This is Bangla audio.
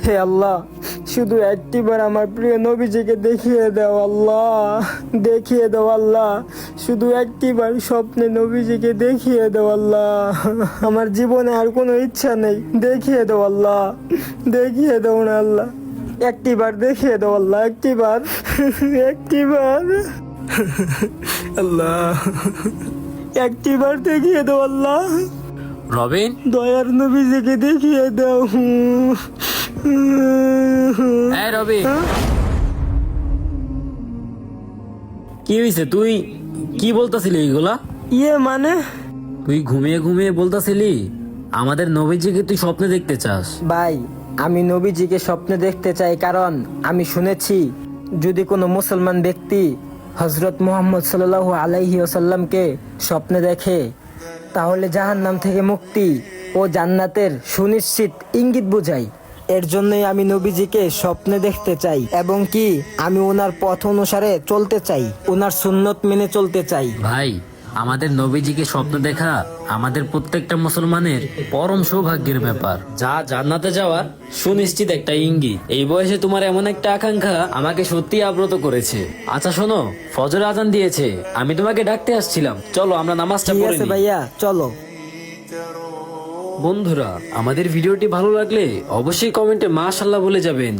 হে আল্লাহ, শুধু একটিবার আমার প্রিয় নবীজিকে দেখিয়ে দাও আল্লাহ, দেখিয়ে দাও আল্লাহ, শুধু একটিবার স্বপ্নে নবীজিকে দেখিয়ে দাও আল্লাহ। আমার জীবনে আর কোনো ইচ্ছা নেই, দেখিয়ে দাও আল্লাহ, দেখিয়ে দাও না আল্লাহ, একটিবার দেখিয়ে দাও আল্লাহ, একটিবার, একটিবার আল্লাহ, একটিবার দেখিয়ে দাও আল্লাহ, রবিন, দয়ার নবীজিকে দেখিয়ে দাও। এই রবিন, কি হয়েছে? তুই কি বলতাছিলি এইগুলা? মানে তুই ঘুমিয়ে ঘুমিয়ে বলতাছিলি আমাদের নবীজিকে তুই স্বপ্নে দেখতে চাস। ভাই, আমি নবীজিকে স্বপ্নে দেখতে চাই, কারণ আমি শুনেছি যদি কোনো মুসলমান ব্যক্তি হজরত মুহাম্মদ সাল্লাল্লাহু আলাইহি ওয়াসাল্লামকে স্বপ্নে দেখে তাহলে জাহান্নাম থেকে মুক্তি ও জান্নাতের সুনিশ্চিত ইঙ্গিত বোঝায়। এর জন্যই আমি নবীজিকে স্বপ্নে দেখতে চাই, এবং কি আমি ওনার পথ অনুসারে চলতে চাই, ওনার সুন্নত মেনে চলতে চাই। ভাই, আমাদের নবীজিকে স্বপ্ন দেখা আমাদের প্রত্যেকটা মুসলমানের পরম সৌভাগ্যের ব্যাপার, যা জান্নাতে যাওয়ার সুনিশ্চিত একটা ইঙ্গিত। এই বয়সে তোমার এমন একটা আকাঙ্ক্ষা আমাকে সত্যি আপ্লুত করেছে। আচ্ছা শোনো, ফজর আজান দিয়েছে, আমি তোমাকে ডাকতে আসছিলাম, চলো আমরা নামাজটা ঠিক পড়ে আছে নিই। ভাইয়া, চলো। বন্ধুরা, আমাদের ভিডিওটি ভালো লাগলে অবশ্যই কমেন্টে মাশাআল্লাহ বলে যাবেন।